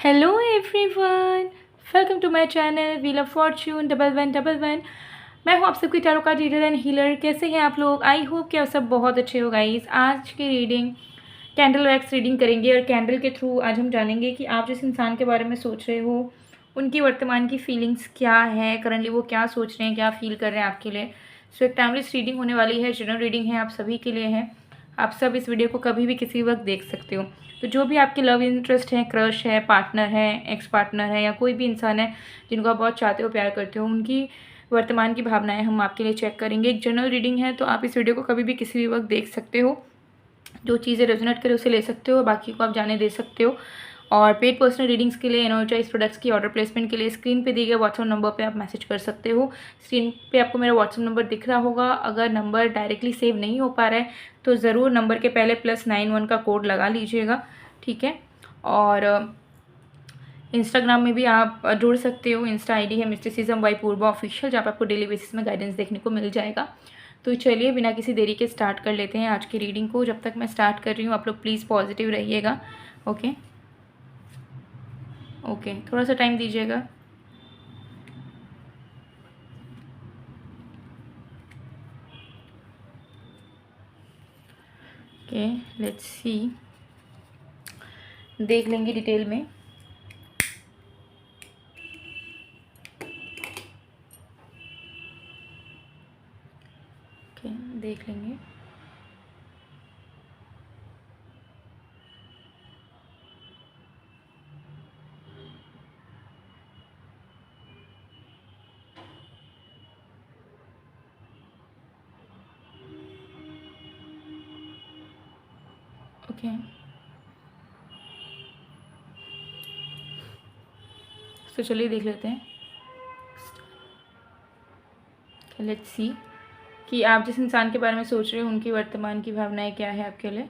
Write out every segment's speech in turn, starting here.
Hello everyone, welcome to my channel wheel of fortune 1111। मैं हूँ आप सबकी tarot card reader and healer. कैसे हैं आप लोग? आई होप कि आप सब बहुत अच्छे हो गाइस। आज की रीडिंग कैंडल वैक्स रीडिंग करेंगे और कैंडल के थ्रू आज हम जानेंगे कि आप जिस इंसान के बारे में सोच रहे हो उनकी वर्तमान की फीलिंग्स क्या है, करंटली वो क्या सोच रहे हैं, क्या फील कर रहे हैं आपके लिए। सो एक टाइमलेस रीडिंग होने वाली है, जनरल रीडिंग है, आप सभी के लिए है। आप सब इस वीडियो को कभी भी किसी वक्त देख सकते हो। तो जो भी आपके लव इंटरेस्ट है, क्रश है, पार्टनर है, एक्स पार्टनर है या कोई भी इंसान है जिनको आप बहुत चाहते हो, प्यार करते हो, उनकी वर्तमान की भावनाएं हम आपके लिए चेक करेंगे। एक जनरल रीडिंग है तो आप इस वीडियो को कभी भी किसी भी वक्त देख सकते हो। जो चीज़ें रेजोनेट करे उसे ले सकते हो, बाकी को आप जाने दे सकते हो। और पेड पर्सनल रीडिंग्स के लिए, एनर्जाइज प्रोडक्ट्स की ऑर्डर प्लेसमेंट के लिए स्क्रीन पे दिए गए व्हाट्सअप नंबर पे आप मैसेज कर सकते हो। स्क्रीन पे आपको मेरा व्हाट्सअप नंबर दिख रहा होगा। अगर नंबर डायरेक्टली सेव नहीं हो पा रहा है तो ज़रूर नंबर के पहले +91 का कोड लगा लीजिएगा, ठीक है। और इंस्टाग्राम में भी आप जुड़ सकते हो। इंस्टा आईडी है मिस्टिसिज्म बाय पूर्वा ऑफिशियल, जहाँ पर आपको डेली बेसिस में गाइडेंस देखने को मिल जाएगा। तो चलिए बिना किसी देरी के स्टार्ट कर लेते हैं आज की रीडिंग को। जब तक मैं स्टार्ट कर रही हूँ आप लोग प्लीज़ पॉजिटिव रहिएगा। ओके ओके, थोड़ा सा टाइम दीजिएगा। ओके, लेट्स सी, देख लेंगे डिटेल में। ओके, देख लेंगे। ओके, तो चलिए देख लेते हैं। लेट्स सी कि आप जिस इंसान के बारे में सोच रहे हो उनकी वर्तमान की भावनाएं क्या है आपके लिए।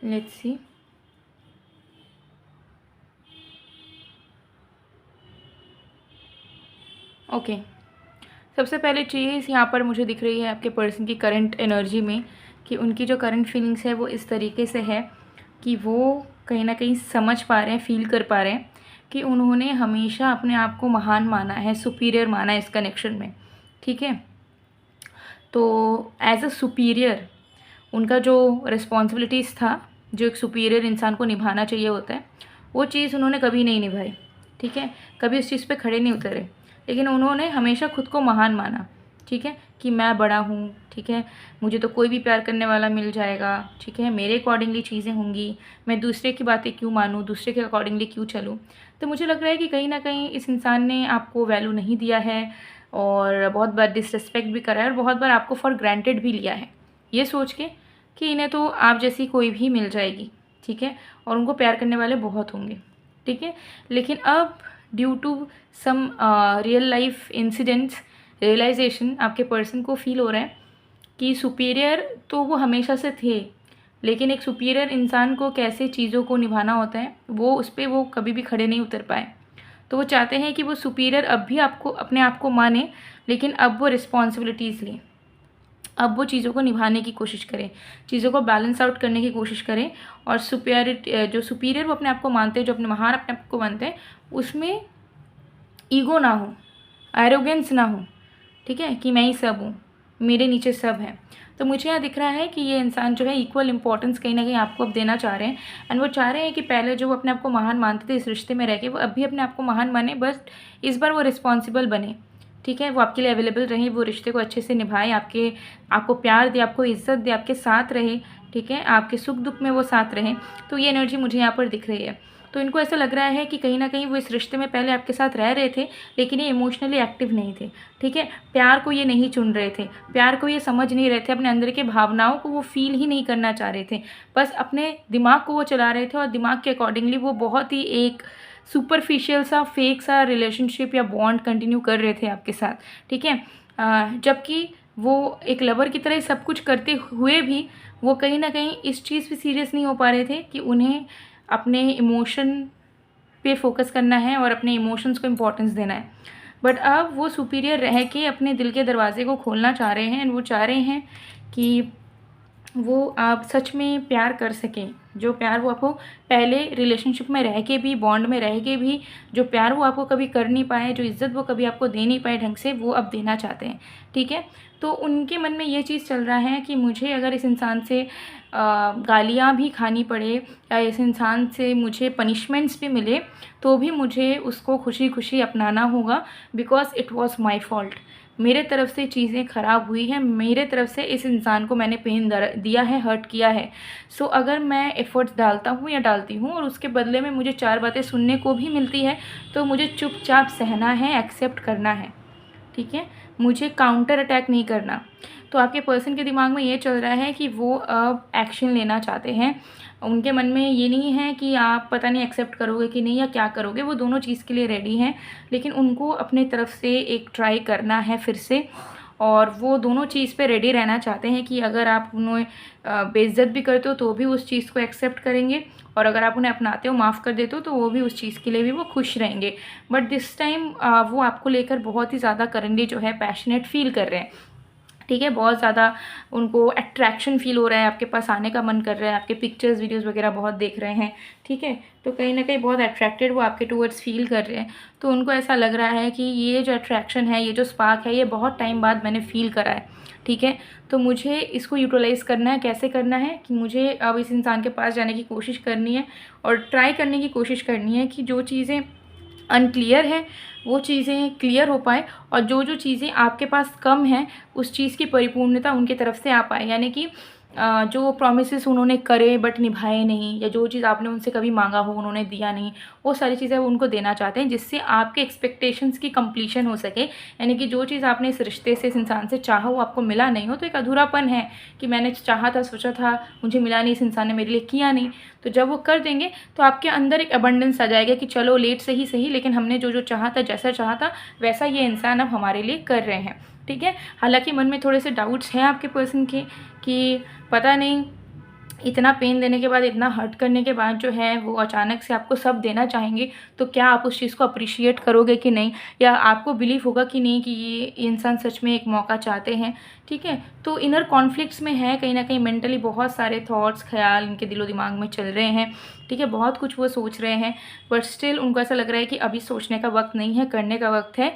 Let's see. ओके, सबसे पहले चीज़ यहाँ पर मुझे दिख रही है आपके पर्सन की करंट एनर्जी में कि उनकी जो करंट फीलिंग्स है वो इस तरीके से है कि वो कहीं ना कहीं समझ पा रहे हैं, फील कर पा रहे हैं कि उन्होंने हमेशा अपने आप को महान माना है, सुपीरियर माना है इस कनेक्शन में, ठीक है। तो एज अ सुपीरियर उनका जो रिस्पॉन्सिबिलिटीज़ था, जो एक सुपीरियर इंसान को निभाना चाहिए होता है, वो चीज़ उन्होंने कभी नहीं निभाई, ठीक है। कभी उस चीज़ पे खड़े नहीं उतरे, लेकिन उन्होंने हमेशा खुद को महान माना, ठीक है, कि मैं बड़ा हूँ, ठीक है, मुझे तो कोई भी प्यार करने वाला मिल जाएगा, ठीक है, मेरे अकॉर्डिंगली चीज़ें होंगी, मैं दूसरे की बातें क्यों मानूँ, दूसरे के अकॉर्डिंगली क्यों चलूँ। तो मुझे लग रहा है कि कहीं ना कहीं इस इंसान ने आपको वैल्यू नहीं दिया है और बहुत बार डिसरिस्पेक्ट भी करा है और बहुत बार आपको फॉर ग्रांटेड भी लिया है, ये सोच के कि इन्हें तो आप जैसी कोई भी मिल जाएगी, ठीक है, और उनको प्यार करने वाले बहुत होंगे, ठीक है। लेकिन अब due to some real life incidents, realisation आपके पर्सन को फील हो रहा है कि सुपीरियर तो वो हमेशा से थे, लेकिन एक सुपीरियर इंसान को कैसे चीज़ों को निभाना होता है वो उस पर वो कभी भी खड़े नहीं उतर पाए। तो वो चाहते हैं कि वो सुपीरियर अब भी आपको, अपने आप को माने, लेकिन अब वो रिस्पॉन्सिबिलिटीज़ लें, अब वो चीज़ों को निभाने की कोशिश करें, चीज़ों को बैलेंस आउट करने की कोशिश करें। और जो सुपीरियर वो अपने आप को मानते हैं, जो अपने महान अपने आप को मानते हैं, उसमें ईगो ना हो, एरोगेंस ना हो, ठीक है, कि मैं ही सब हूँ, मेरे नीचे सब है। तो मुझे यहाँ दिख रहा है कि ये इंसान जो है इक्वल इंपॉर्टेंस कहीं ना कहीं आपको अब देना चाह रहे हैं। एंड वो चाह रहे हैं कि पहले जो वो अपने आप को महान मानते थे इस रिश्ते में रह के, वो अब भी अपने आप को महान माने, बस इस बार वो रिस्पॉन्सिबल बने, ठीक है, वो आपके लिए अवेलेबल रहे, वो रिश्ते को अच्छे से निभाए, आपको प्यार दे, आपको इज्जत दे, आपके साथ रहे, ठीक है, आपके सुख दुख में वो साथ रहे। तो ये एनर्जी मुझे यहाँ पर दिख रही है। तो इनको ऐसा लग रहा है कि कहीं ना कहीं वो इस रिश्ते में पहले आपके साथ रह रहे थे, लेकिन ये इमोशनली एक्टिव नहीं थे, ठीक है, प्यार को ये नहीं चुन रहे थे, प्यार को ये समझ नहीं रहे थे, अपने अंदर के भावनाओं को वो फील ही नहीं करना चाह रहे थे, बस अपने दिमाग को वो चला रहे थे और दिमाग के अकॉर्डिंगली वो बहुत ही एक सुपरफिशियल सा, फेक सा रिलेशनशिप या बॉन्ड कंटिन्यू कर रहे थे आपके साथ, ठीक है। जबकि वो एक लवर की तरह सब कुछ करते हुए भी वो कहीं ना कहीं इस चीज़ पे सीरियस नहीं हो पा रहे थे कि उन्हें अपने इमोशन पे फोकस करना है और अपने इमोशंस को इम्पोर्टेंस देना है। बट अब वो सुपीरियर रह के अपने दिल के दरवाजे को खोलना चाह रहे हैं एंड वो चाह रहे हैं कि वो आप सच में प्यार कर सकें, जो प्यार वो आपको पहले रिलेशनशिप में रह के भी, बॉन्ड में रह के भी जो प्यार वो आपको कभी कर नहीं पाए, जो इज़्ज़त वो कभी आपको दे नहीं पाए ढंग से, वो अब देना चाहते हैं, ठीक है। तो उनके मन में ये चीज़ चल रहा है कि मुझे अगर इस इंसान से गालियाँ भी खानी पड़े या इस इंसान से मुझे पनिशमेंट्स भी मिले, तो भी मुझे उसको खुशी खुशी अपनाना होगा, because it was my fault. मेरे तरफ से चीज़ें ख़राब हुई हैं, मेरे तरफ से इस इंसान को मैंने पेन दिया है, हर्ट किया है। सो अगर मैं एफ़र्ट्स डालता हूँ या डालती हूँ और उसके बदले में मुझे 4 बातें सुनने को भी मिलती है, तो मुझे चुपचाप सहना है, एक्सेप्ट करना है, ठीक है। मुझे काउंटर अटैक नहीं करना। तो आपके पर्सन के दिमाग में ये चल रहा है कि वो अब एक्शन लेना चाहते हैं। उनके मन में ये नहीं है कि आप पता नहीं एक्सेप्ट करोगे कि नहीं या क्या करोगे, वो दोनों चीज़ के लिए रेडी हैं, लेकिन उनको अपने तरफ से एक ट्राई करना है फिर से। और वो दोनों चीज़ पे रेडी रहना चाहते हैं कि अगर आप उन्हें बेइज्जत भी करते हो तो भी उस चीज़ को एक्सेप्ट करेंगे, और अगर आप उन्हें अपनाते हो, माफ़ कर देते हो, तो वो भी उस चीज़ के लिए भी वो खुश रहेंगे। बट दिस टाइम वो आपको लेकर बहुत ही ज़्यादा करंटली जो है पैशनेट फ़ील कर रहे हैं, ठीक है। बहुत ज़्यादा उनको अट्रैक्शन फ़ील हो रहा है, आपके पास आने का मन कर रहा है, आपके पिक्चर्स वीडियोस वगैरह बहुत देख रहे हैं, ठीक है। तो कहीं ना कहीं बहुत अट्रैक्टेड वो आपके टूवर्ड्स फ़ील कर रहे हैं। तो उनको ऐसा लग रहा है कि ये जो अट्रैक्शन है, ये जो स्पार्क है, ये बहुत टाइम बाद मैंने फ़ील करा है, ठीक है। तो मुझे इसको यूटिलाइज़ करना है। कैसे करना है कि मुझे अब इस इंसान के पास जाने की कोशिश करनी है और ट्राई करने की कोशिश करनी है कि जो चीज़ें अनक्लियर है वो चीज़ें क्लियर हो पाए, और जो चीज़ें आपके पास कम हैं उस चीज़ की परिपूर्णता उनकी तरफ से आ पाए। यानी कि जो प्रॉमिसेस उन्होंने करे बट निभाए नहीं, या जो चीज़ आपने उनसे कभी मांगा हो उन्होंने दिया नहीं, वो सारी चीज़ें वो उनको देना चाहते हैं, जिससे आपके एक्सपेक्टेशंस की कंप्लीशन हो सके। यानी कि जो चीज़ आपने इस रिश्ते से, इस इंसान से चाहा, वो आपको मिला नहीं हो, तो एक अधूरापन है कि मैंने चाहा था, सोचा था, मुझे मिला नहीं, इस इंसान ने मेरे लिए किया नहीं। तो जब वो कर देंगे तो आपके अंदर एक अबंडेंस आ जाएगा कि चलो लेट से ही सही, लेकिन हमने जो चाहा था, जैसा चाहा था वैसा ये इंसान अब हमारे लिए कर रहे हैं, ठीक है। हालांकि मन में थोड़े से डाउट्स हैं आपके पर्सन के कि पता नहीं इतना पेन देने के बाद, इतना हर्ट करने के बाद जो है वो अचानक से आपको सब देना चाहेंगे, तो क्या आप उस चीज़ को अप्रिशिएट करोगे कि नहीं, या आपको बिलीव होगा कि नहीं कि ये इंसान सच में एक मौका चाहते हैं, ठीक है। तो इनर कॉन्फ्लिक्ट्स में है, कहीं ना कहीं मेंटली बहुत सारे थॉट्स, ख्याल इनके दिलो दिमाग में चल रहे हैं, ठीक है। बहुत कुछ वो सोच रहे हैं, बट स्टिल उनको ऐसा लग रहा है कि अभी सोचने का वक्त नहीं है, करने का वक्त है,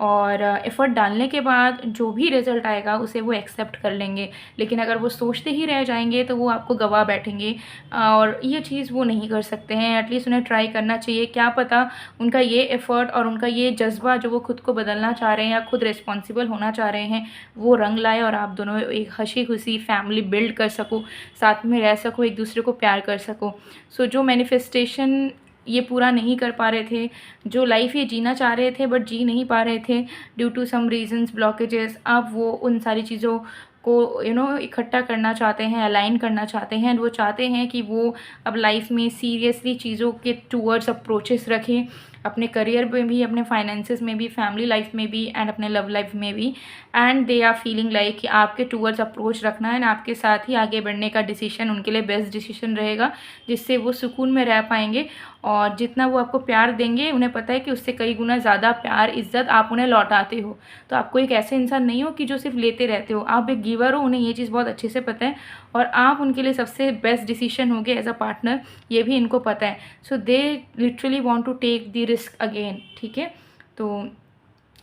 और एफ़र्ट डालने के बाद जो भी रिज़ल्ट आएगा उसे वो एक्सेप्ट कर लेंगे। लेकिन अगर वो सोचते ही रह जाएंगे तो वो आपको गवा बैठेंगे, और ये चीज़ वो नहीं कर सकते हैं। एटलीस्ट उन्हें ट्राई करना चाहिए। क्या पता उनका ये एफ़र्ट और उनका ये जज्बा जो वो खुद को बदलना चाह रहे हैं या खुद रिस्पॉन्सिबल होना चाह रहे हैं, वो रंग लाए और आप दोनों एक हँसी खुशी फैमिली बिल्ड कर सको, साथ में रह सको, एक दूसरे को प्यार कर सको। सो जो मैनिफेस्टेशन ये पूरा नहीं कर पा रहे थे, जो लाइफ ये जीना चाह रहे थे बट जी नहीं पा रहे थे due to some reasons, blockages, अब वो उन सारी चीज़ों को इकट्ठा करना चाहते हैं, अलाइन करना चाहते हैं। वो चाहते हैं कि वो अब लाइफ में सीरियसली चीज़ों के टूवर्ड्स अप्रोचेस रखें, अपने करियर में भी, अपने फाइनेंसेस में भी, फैमिली लाइफ में भी, एंड अपने लव लाइफ में भी। And they are feeling like कि आपके टूवर्ड्स अप्रोच रखना है, आपके साथ ही आगे बढ़ने का डिसीजन उनके लिए बेस्ट डिसीजन रहेगा, जिससे वो सुकून में रह पाएंगे। और जितना वो आपको प्यार देंगे, उन्हें पता है कि उससे कई गुना ज़्यादा प्यार, इज़्ज़त आप उन्हें लौटाते हो। तो आप कोई एक ऐसे इंसान नहीं हो कि जो सिर्फ लेते रहते हो, आप एक गिवर हो, उन्हें ये चीज़ बहुत अच्छे से पता है, और आप उनके लिए सबसे बेस्ट डिसीजन होगे एज अ पार्टनर, ये भी इनको पता है। So they literally want to take the risk again, ठीक है। तो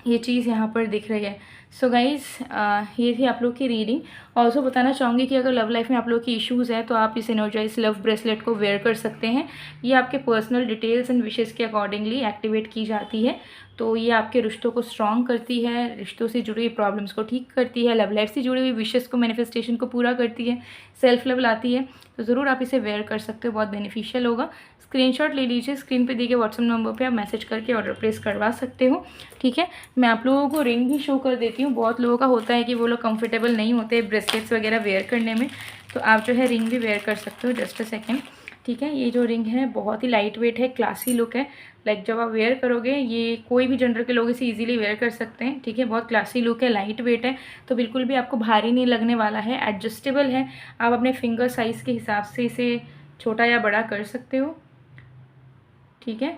ये चीज़ यहाँ पर दिख रही है। सो गाइज़, ये थी आप लोग की रीडिंग। ऑल्सो बताना चाहूँगी कि अगर लव लाइफ में आप लोग की इश्यूज़ है तो आप इस एनर्जाइज लव ब्रेसलेट को वेयर कर सकते हैं। ये आपके पर्सनल डिटेल्स एंड विशेज़ के अकॉर्डिंगली एक्टिवेट की जाती है। तो ये आपके रिश्तों को स्ट्रॉन्ग करती है, रिश्तों से जुड़ी हुई प्रॉब्लम्स को ठीक करती है, लव लाइफ से जुड़ी हुई विशेज़ को, मैनिफेस्टेशन को पूरा करती है, सेल्फ लव लाती है। तो ज़रूर आप इसे वेयर कर सकते हो, बहुत बेनिफिशियल होगा। स्क्रीनशॉट ले लीजिए, स्क्रीन पे दिए गए व्हाट्सएप नंबर पे आप मैसेज करके ऑर्डर प्लेस करवा सकते हो, ठीक है। मैं आप लोगों को रिंग भी शो कर देती हूँ। बहुत लोगों का होता है कि वो लोग कंफर्टेबल नहीं होते ब्रेसलेट्स वगैरह वेयर करने में, तो आप जो है रिंग भी वेयर कर सकते हो। जस्ट अ सेकेंड, ठीक है। ये जो रिंग है बहुत ही लाइट वेट है, क्लासी लुक है। लाइक जब आप वेयर करोगे, ये कोई भी जेंडर के लोग इसे इजीली वेयर कर सकते हैं, ठीक है। बहुत क्लासी लुक है, लाइट वेट है, तो बिल्कुल भी आपको भारी नहीं लगने वाला है। एडजस्टेबल है, आप अपने फिंगर साइज़ के हिसाब से इसे छोटा या बड़ा कर सकते हो, ठीक है।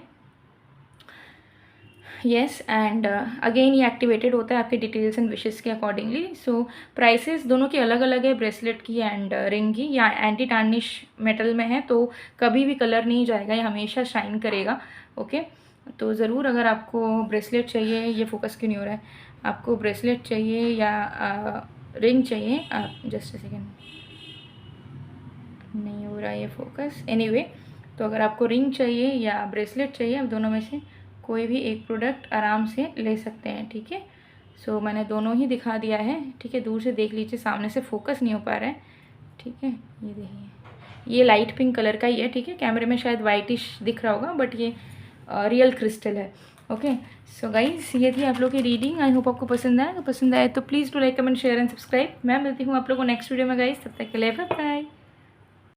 येस एंड अगेन ये एक्टिवेटेड होता है आपके डिटेल्स एंड विशेस के अकॉर्डिंगली। सो प्राइसेस दोनों की अलग अलग है, ब्रेसलेट की एंड रिंग की। या एंटी टार्निश मेटल में है तो कभी भी कलर नहीं जाएगा, ये हमेशा शाइन करेगा। ओके तो ज़रूर अगर आपको ब्रेसलेट चाहिए, ये फोकस क्यों नहीं हो रहा है, आपको ब्रेसलेट चाहिए या रिंग चाहिए, जस्ट अ सेकेंड, नहीं हो रहा है ये फोकस। एनीवे तो अगर आपको रिंग चाहिए या ब्रेसलेट चाहिए, आप दोनों में से कोई भी एक प्रोडक्ट आराम से ले सकते हैं, ठीक है। सो मैंने दोनों ही दिखा दिया है, ठीक है। दूर से देख लीजिए, सामने से फोकस नहीं हो पा रहा है, ठीक है। ये देखिए, ये लाइट पिंक कलर का ही है, ठीक है। कैमरे में शायद वाइटिश दिख रहा होगा बट ये रियल क्रिस्टल है। ओके सो गाइस, ये थी आप लोग की रीडिंग। आई होप आपको पसंद आए। तो पसंद आए तो please to like comment share and subscribe. मैं मिलती हूँ आप लोगों को नेक्स्ट वीडियो में गाइस, तब तक के लिए बाय बाय।